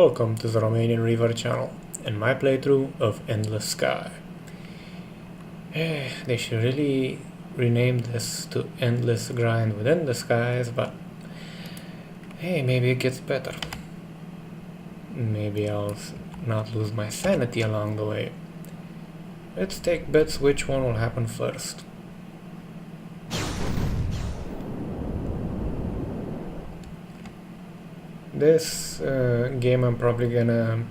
Welcome to the Romanian River channel and my playthrough of Endless Sky. They should really rename this to Endless Grind Within the Skies, but hey, maybe it gets better. Maybe I'll not lose my sanity along the way. Let's take bets which one will happen first. This game I'm probably gonna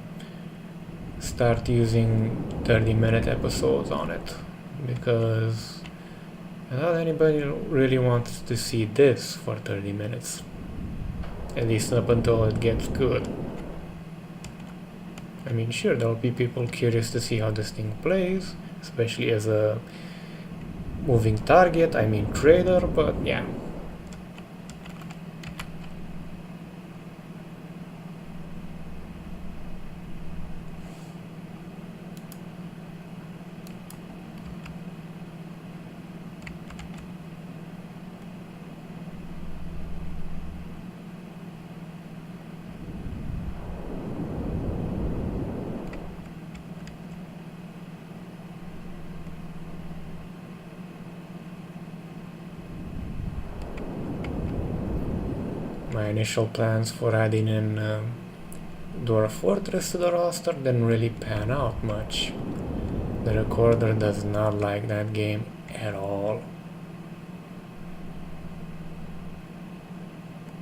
start using 30-minute episodes on it because not anybody really wants to see this for 30 minutes, at least up until it gets good. I mean, sure, there'll be people curious to see how this thing plays, especially as a moving target, I mean trader, but yeah. My initial plans for adding in Dwarf Fortress to the roster didn't really pan out much. The recorder does not like that game at all.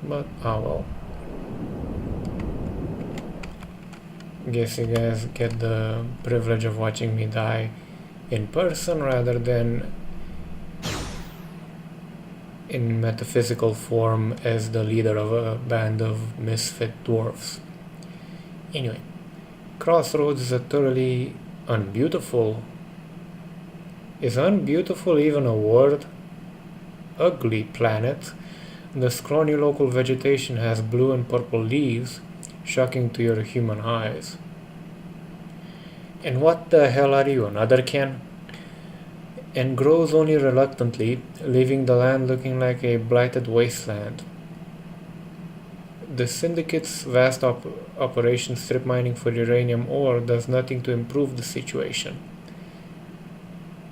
But oh well. Guess you guys get the privilege of watching me die in person rather than in metaphysical form as the leader of a band of misfit dwarfs. Anyway, Crossroads is a thoroughly unbeautiful. Is unbeautiful even a word? Ugly planet. The scrawny local vegetation has blue and purple leaves, shocking to your human eyes. And what the hell are you, another Ken? And grows only reluctantly, leaving the land looking like a blighted wasteland. The Syndicate's vast operation strip mining for uranium ore does nothing to improve the situation.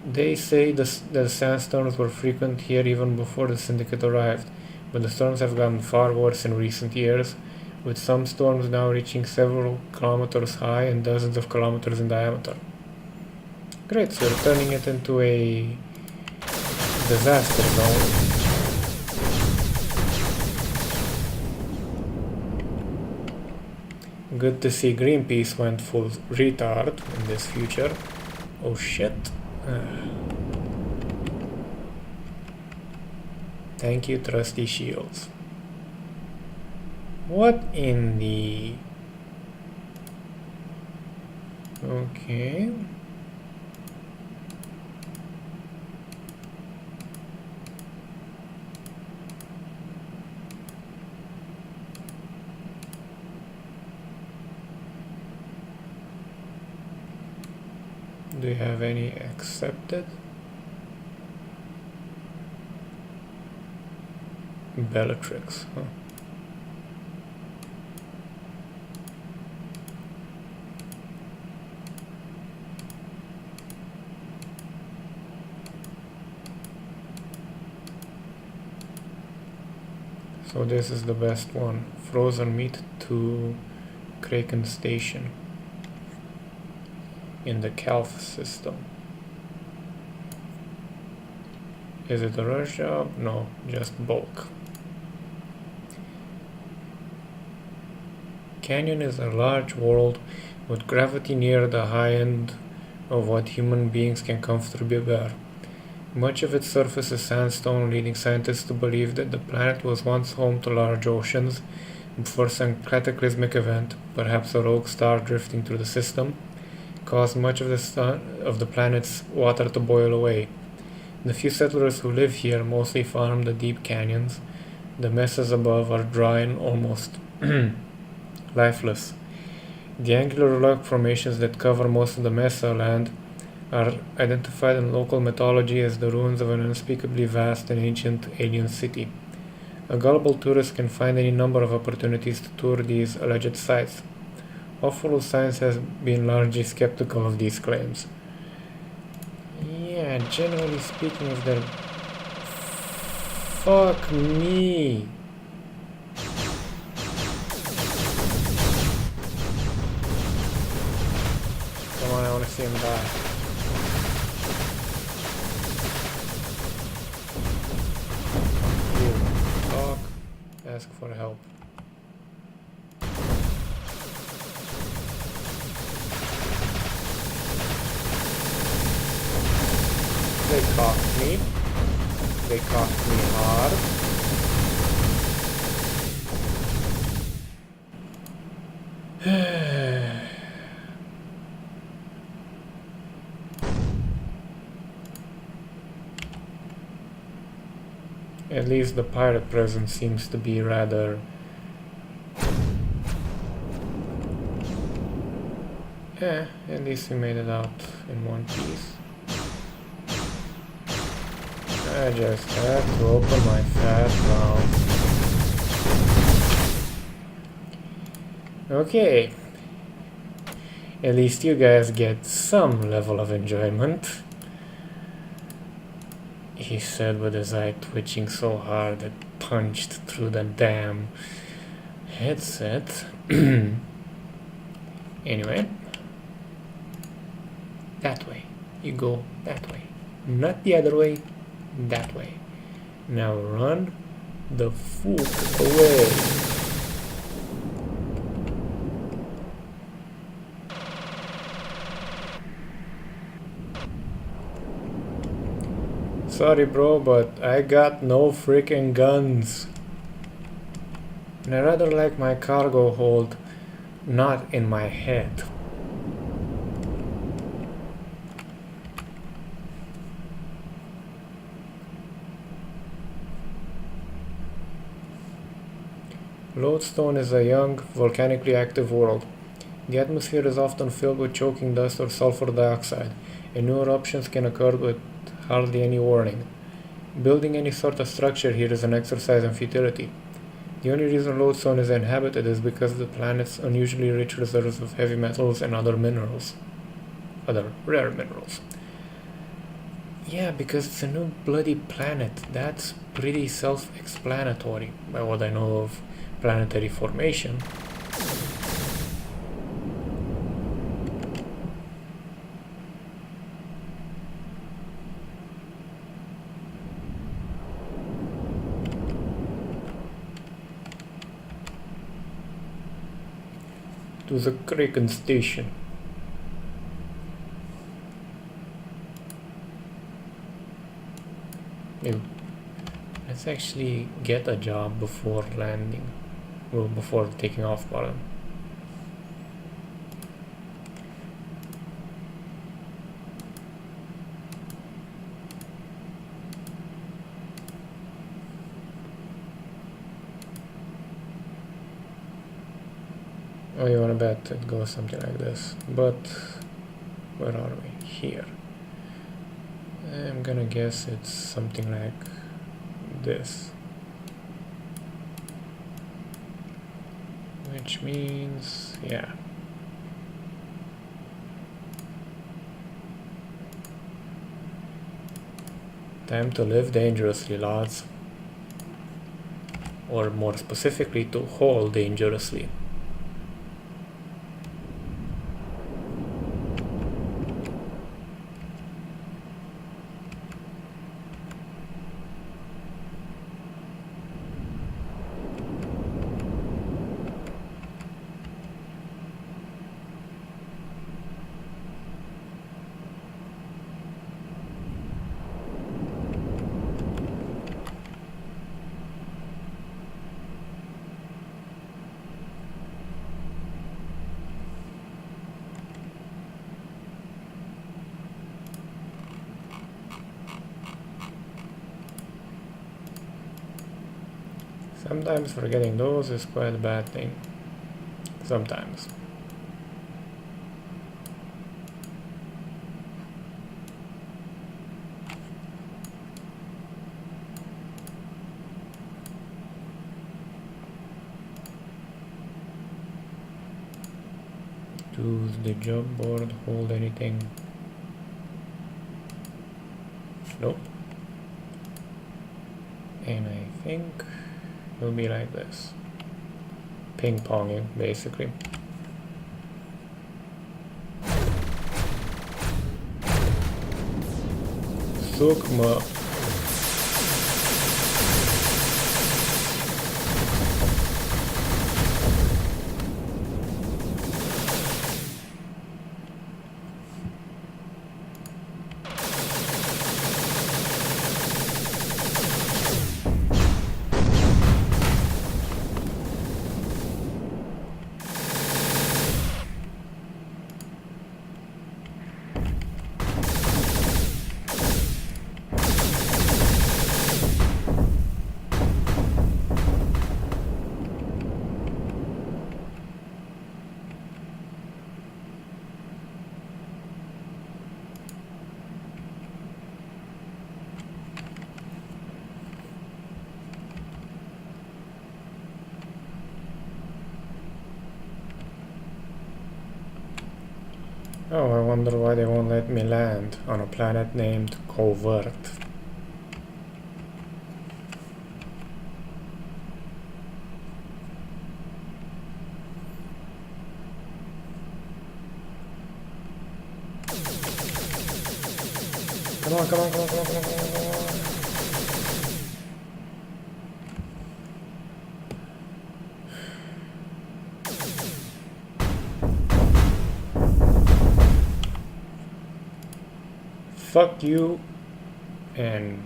They say the sandstorms were frequent here even before the Syndicate arrived, but the storms have gotten far worse in recent years, with some storms now reaching several kilometers high and dozens of kilometers in diameter. Great, so we're turning it into a disaster zone. Good to see Greenpeace went full retard in this future. Oh shit. Thank you, trusty shields. What in the... Okay. Do you have any accepted? Bellatrix, huh? So this is the best one. Frozen meat to Kraken Station in the Calf system. Is it a rush job? No, just bulk. Canyon is a large world with gravity near the high end of what human beings can comfortably bear. Much of its surface is sandstone, leading scientists to believe that the planet was once home to large oceans before some cataclysmic event, perhaps a rogue star drifting through the system, caused much of the planet's water to boil away. The few settlers who live here mostly farm the deep canyons. The mesas above are dry and almost lifeless. The angular rock formations that cover most of the mesa land are identified in local mythology as the ruins of an unspeakably vast and ancient alien city. A gullible tourist can find any number of opportunities to tour these alleged sites. Hopeful science has been largely skeptical of these claims. Yeah, generally speaking, if they're... Fuck me! Come on, I wanna see him die. You fuck. Ask for help. They cocked me. They cocked me hard. At least the pirate presence seems to be rather... at least we made it out in one piece. I just had to open my fat mouth. Okay. At least you guys get some level of enjoyment. He said with his eye twitching so hard it punched through the damn headset. Anyway. That way. You go that way. Not the other way. That way. Now run the fuck away. Sorry bro, but I got no freaking guns. And I rather like my cargo hold not in my head. Lodestone is a young, volcanically active world. The atmosphere is often filled with choking dust or sulfur dioxide, and new eruptions can occur with hardly any warning. Building any sort of structure here is an exercise in futility. The only reason Lodestone is inhabited is because of the planet's unusually rich reserves of heavy metals and other rare minerals. Yeah, because it's a new bloody planet. That's pretty self-explanatory by what I know of planetary formation. To the Kraken station. Let's actually get a job before landing. Well, before taking off, pardon. Oh, you wanna bet it goes something like this. But where are we? Here. I'm gonna guess it's something like this. Which means, yeah. Time to live dangerously, lads. Or more specifically, to haul dangerously. Sometimes forgetting those is quite a bad thing. Sometimes. Does the job board hold anything? Nope. And I think it'll be like this. Ping-ponging, basically. Sukma. Oh, I wonder why they won't let me land on a planet named Covert. Come on, come on, come on, come on, come on, come on, come on. Fuck you, and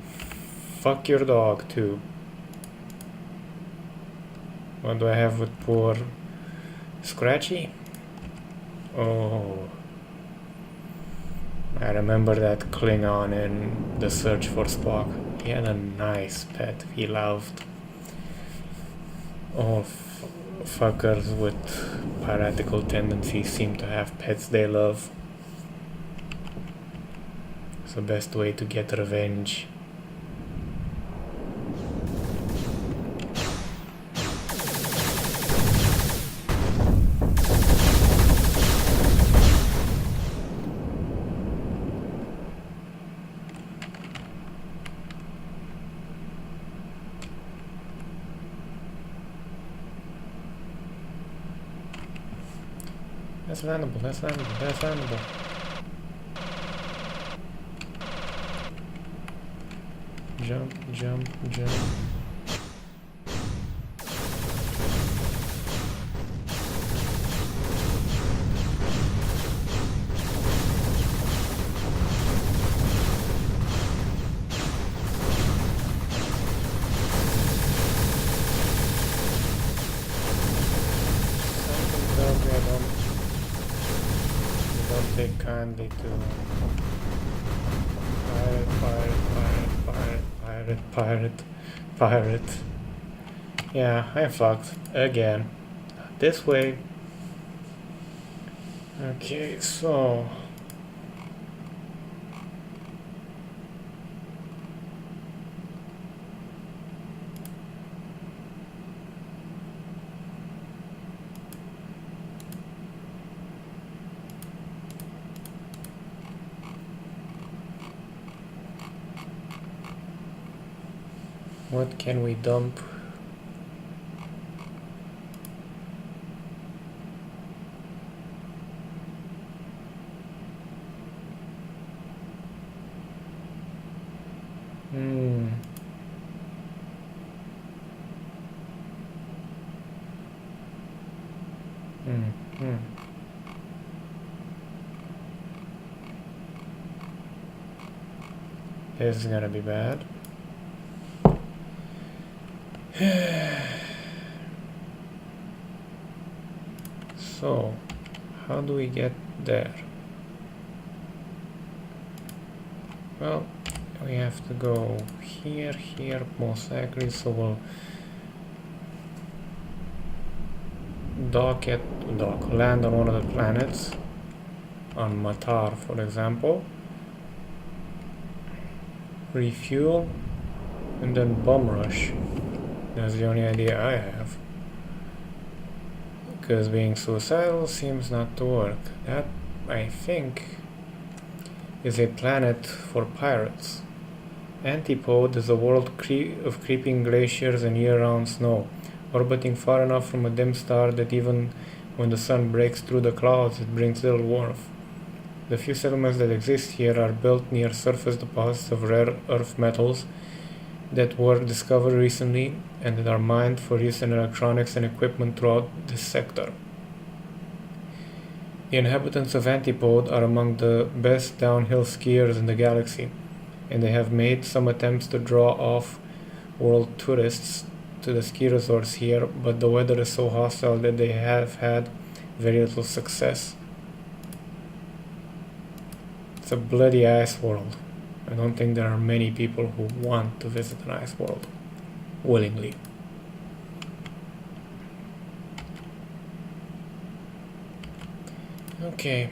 fuck your dog too. What do I have with poor Scratchy? Oh, I remember that Klingon in The Search for Spock. He had a nice pet he loved. All fuckers with piratical tendencies seem to have pets they love. It's the best way to get revenge. That's landable, that's landable, that's landable. Jump, jump, jump. Something tells me I don't take kindly to pirate. Yeah, I'm fucked again. This way. Okay, so what can we dump? This is gonna be bad. So, how do we get there? Well, we have to go here, most likely, so we'll land on one of the planets, on Matar for example, refuel, and then bomb rush. That's the only idea I have. because being suicidal seems not to work. That, I think, is a planet for pirates. Antipode is a world of creeping glaciers and year-round snow, orbiting far enough from a dim star that even when the sun breaks through the clouds, it brings little warmth. The few settlements that exist here are built near surface deposits of rare earth metals that were discovered recently and that are mined for use in electronics and equipment throughout this sector. The inhabitants of Antipode are among the best downhill skiers in the galaxy, and they have made some attempts to draw off-world tourists to the ski resorts here, but the weather is so hostile that they have had very little success. It's a bloody ice world. I don't think there are many people who want to visit an ice world willingly. Okay.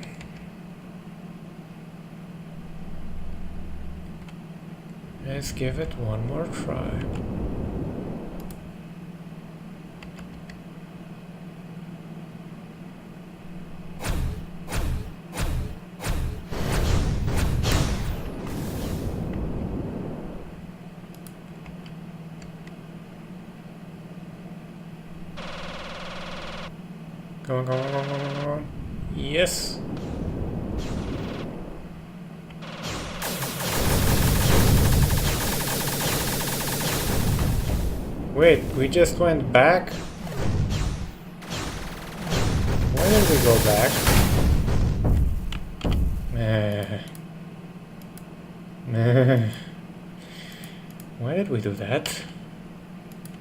Let's give it one more try. Come on, come on, come on, come on. Yes! Wait, we just went back? Why did we go back? Why did we do that?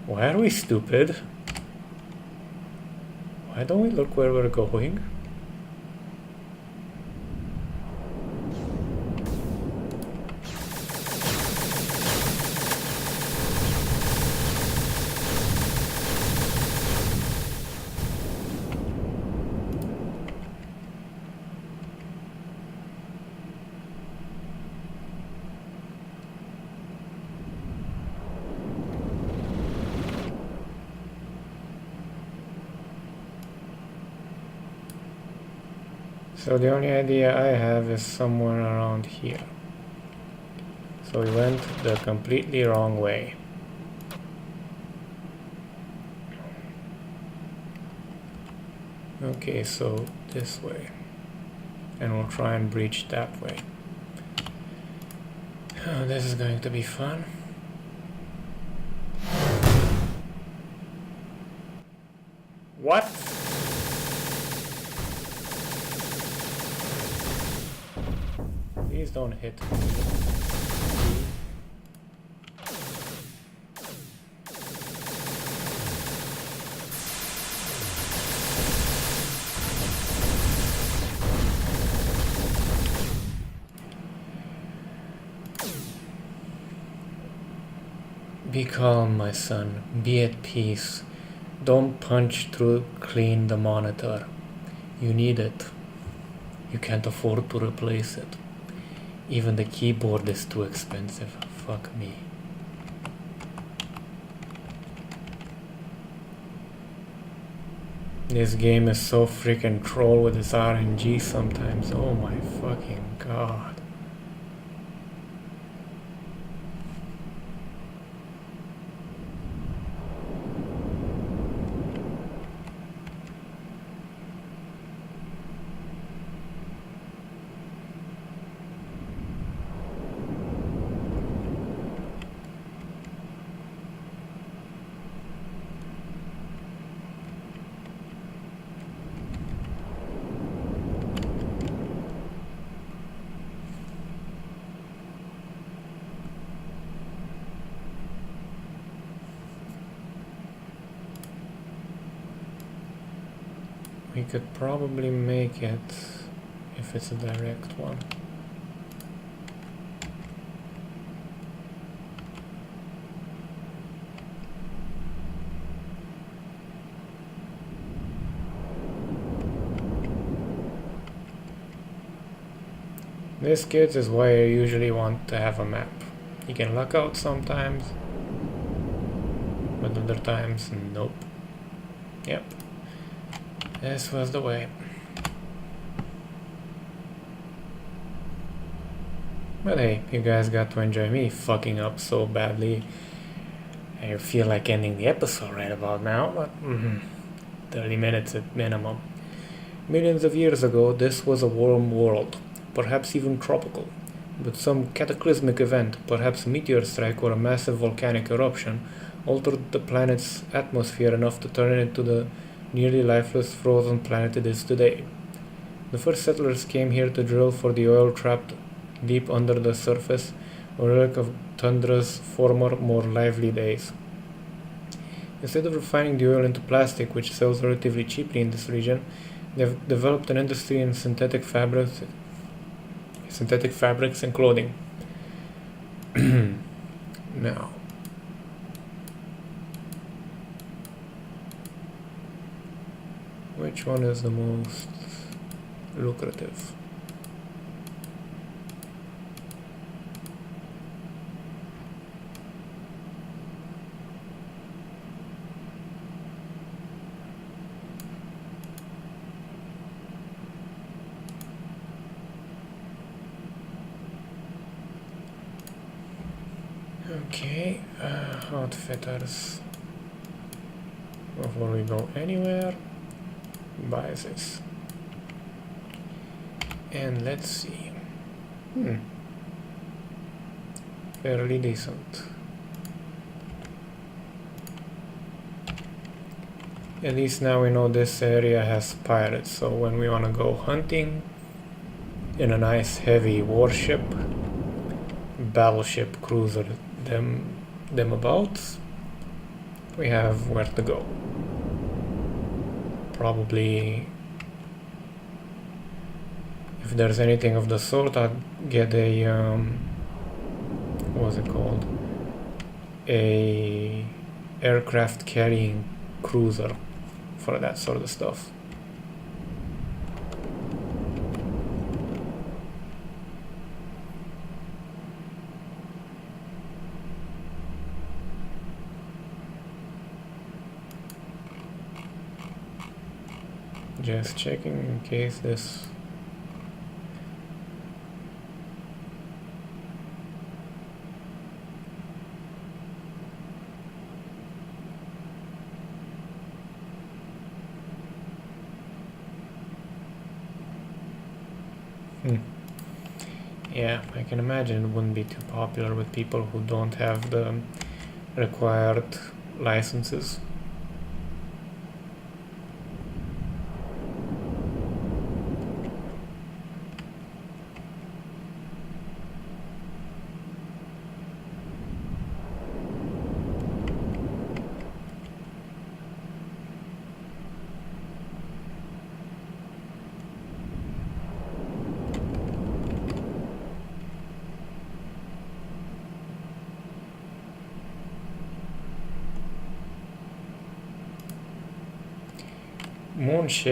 Why are we stupid? Why don't we look where we're going? So the only idea I have is somewhere around here. So we went the completely wrong way. Okay, so this way. And we'll try and breach that way. Oh, this is going to be fun. What? Please don't hit me. Be calm, my son. Be at peace. Don't punch through clean the monitor. You need it. You can't afford to replace it. Even the keyboard is too expensive. Fuck me. This game is so freaking troll with its RNG sometimes. Oh my fucking god. We could probably make it if it's a direct one. This, kids, is why I usually want to have a map. You can luck out sometimes, but other times, nope. Yep. This was the way. But hey, you guys got to enjoy me fucking up so badly. I feel like ending the episode right about now, but 30 minutes at minimum. Millions of years ago, this was a warm world, perhaps even tropical. But some cataclysmic event, perhaps a meteor strike or a massive volcanic eruption, altered the planet's atmosphere enough to turn it into the nearly lifeless frozen planet it is today. The first settlers came here to drill for the oil trapped deep under the surface, a relic of tundra's former, more lively days. Instead of refining the oil into plastic, which sells relatively cheaply in this region, they've developed an industry in synthetic fabrics and clothing. Now, which one is the most lucrative? Okay, outfitters. Before we go anywhere, buy this. And let's see. Fairly decent. At least now we know this area has pirates, so when we want to go hunting in a nice heavy warship, battleship, cruiser, them about, we have where to go. Probably, if there's anything of the sort, I'd get a what's it called? A aircraft carrying cruiser for that sort of stuff. Just checking in case this Yeah, I can imagine it wouldn't be too popular with people who don't have the required licenses. Monsh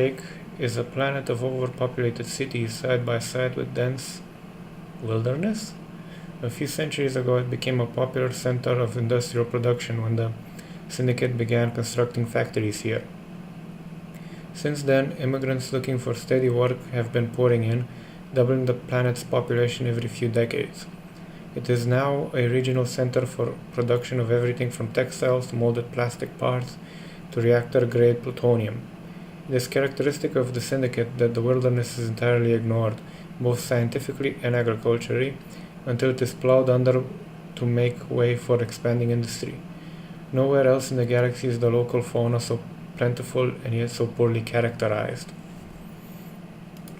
is a planet of overpopulated cities side by side with dense wilderness. A few centuries ago, it became a popular center of industrial production when the syndicate began constructing factories here. Since then, immigrants looking for steady work have been pouring in, doubling the planet's population every few decades. It is now a regional center for production of everything from textiles to molded plastic parts to reactor-grade plutonium. It is characteristic of the syndicate that the wilderness is entirely ignored, both scientifically and agriculturally, until it is plowed under to make way for expanding industry. Nowhere else in the galaxy is the local fauna so plentiful and yet so poorly characterized.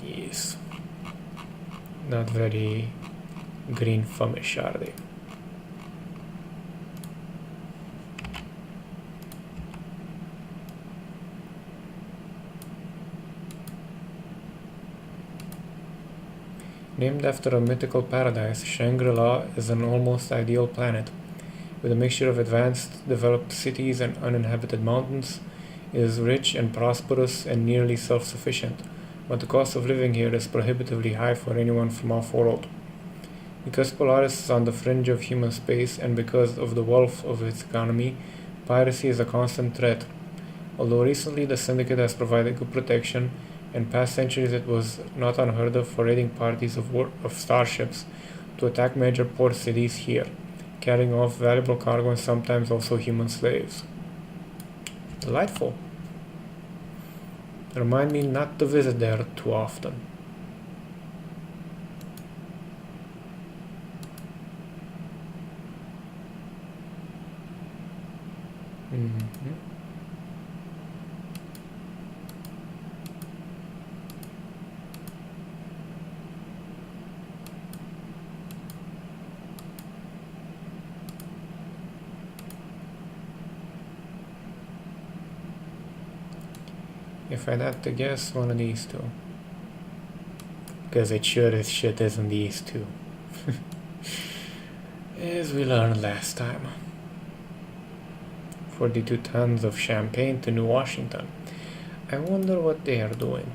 Yes. Not very green fummish, are they? Named after a mythical paradise, Shangri-La is an almost ideal planet. With a mixture of advanced, developed cities and uninhabited mountains, it is rich and prosperous and nearly self-sufficient, but the cost of living here is prohibitively high for anyone from off-world. Because Polaris is on the fringe of human space and because of the wealth of its economy, piracy is a constant threat. Although recently the syndicate has provided good protection, in past centuries it was not unheard of for raiding parties of starships to attack major port cities here, carrying off valuable cargo and sometimes also human slaves. Delightful. Remind me not to visit there too often. If I'd have to guess, one of these two. Because it sure as shit isn't these two. As we learned last time. 42 tons of champagne to New Washington. I wonder what they are doing.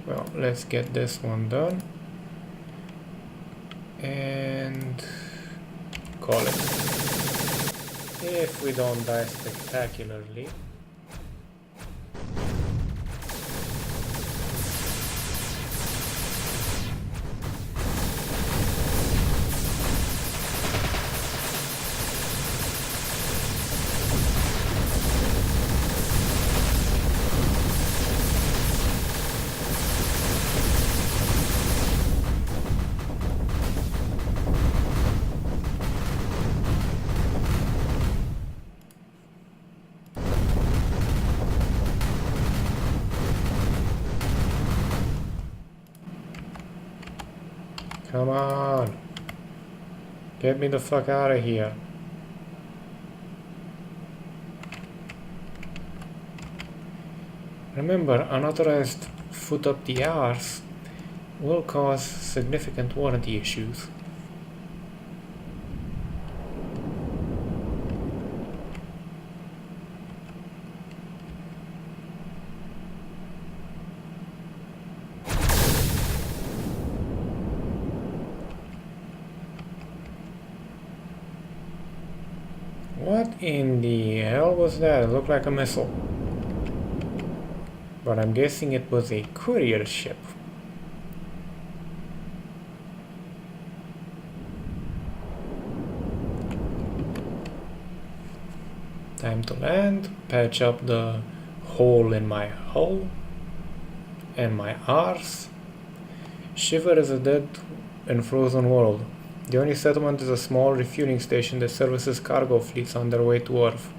Well, let's get this one done. And call it. If we don't die spectacularly. Come on! Get me the fuck out of here. Remember, unauthorized foot up the arse will cause significant warranty issues. What in the hell was that? It looked like a missile. But I'm guessing it was a courier ship. Time to land, patch up the hole in my hull and my arse. Shiva is a dead and frozen world. The only settlement is a small refueling station that services cargo fleets on their way to Earth.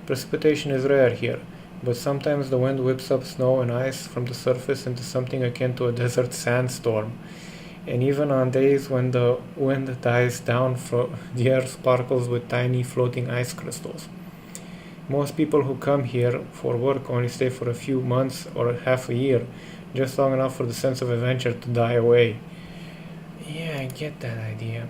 Precipitation is rare here, but sometimes the wind whips up snow and ice from the surface into something akin to a desert sandstorm. And even on days when the wind dies down, the air sparkles with tiny floating ice crystals. Most people who come here for work only stay for a few months or half a year, just long enough for the sense of adventure to die away. Yeah, I get that idea.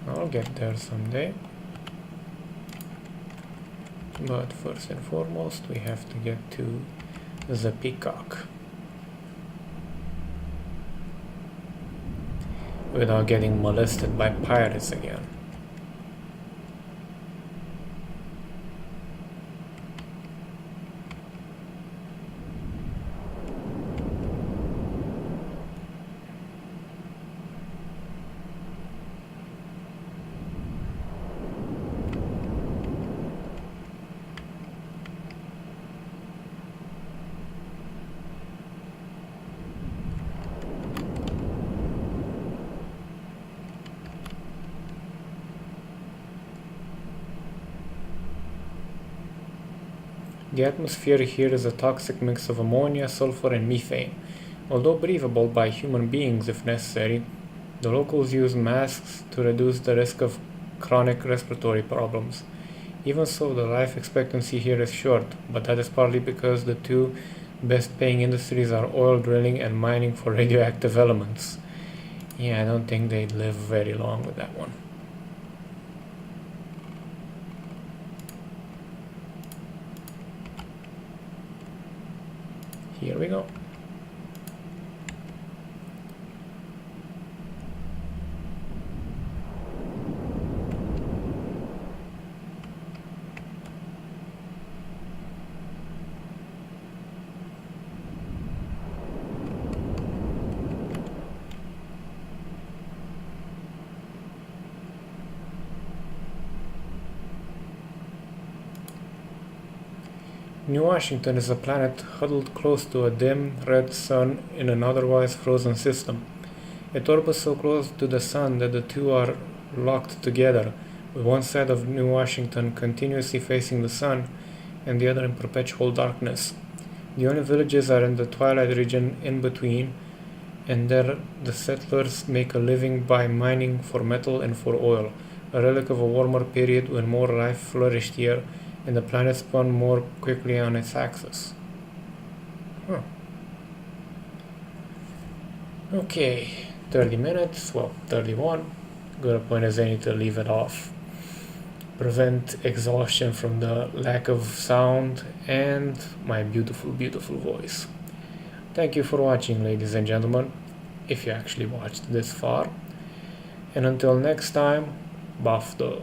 I'll get there someday. But first and foremost, we have to get to the Peacock without getting molested by pirates again. The atmosphere here is a toxic mix of ammonia, sulfur, and methane. Although breathable by human beings if necessary, the locals use masks to reduce the risk of chronic respiratory problems. Even so, the life expectancy here is short, but that is partly because the two best paying industries are oil drilling and mining for radioactive elements. Yeah, I don't think they'd live very long with that one. Here we go. New Washington is a planet huddled close to a dim, red sun in an otherwise frozen system. It orbits so close to the sun that the two are locked together, with one side of New Washington continuously facing the sun and the other in perpetual darkness. The only villages are in the twilight region in between, and there the settlers make a living by mining for metal and for oil, a relic of a warmer period when more life flourished here and the planet spun more quickly on its axis. Huh. Okay, 30 minutes, well, 31. Good point is I need to leave it off. Prevent exhaustion from the lack of sound and my beautiful, beautiful voice. Thank you for watching, ladies and gentlemen, if you actually watched this far. And until next time, buff the